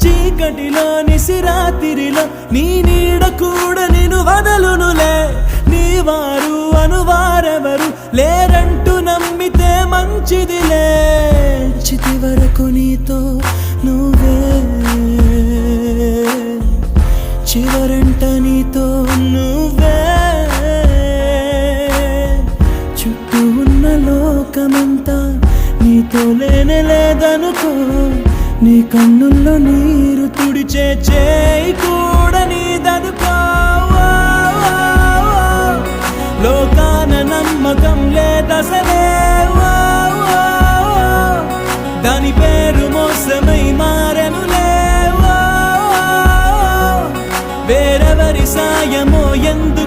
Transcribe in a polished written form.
చీకటిలో నిసిరాతిరిలో నీ నీడ కూడా నిన్ను వదలునులే నీ వారు అనువారెవరు లేరంటూ నమ్మితే మంచిదిలే చితి వరకు నీతో నువ్వే చివరంట నీతో నువ్వే చుట్టూ ఉన్న లోకమంతా నీతో లేనే లేదనుకో నీ కన్నుల్లో నీరు తుడిచే చేయి కూడా నీదనుకో లోకాన నమ్మకం లేదసలే దాని పేరు మోసమై మారెనులే వేరెవరి సాయమో ఎందు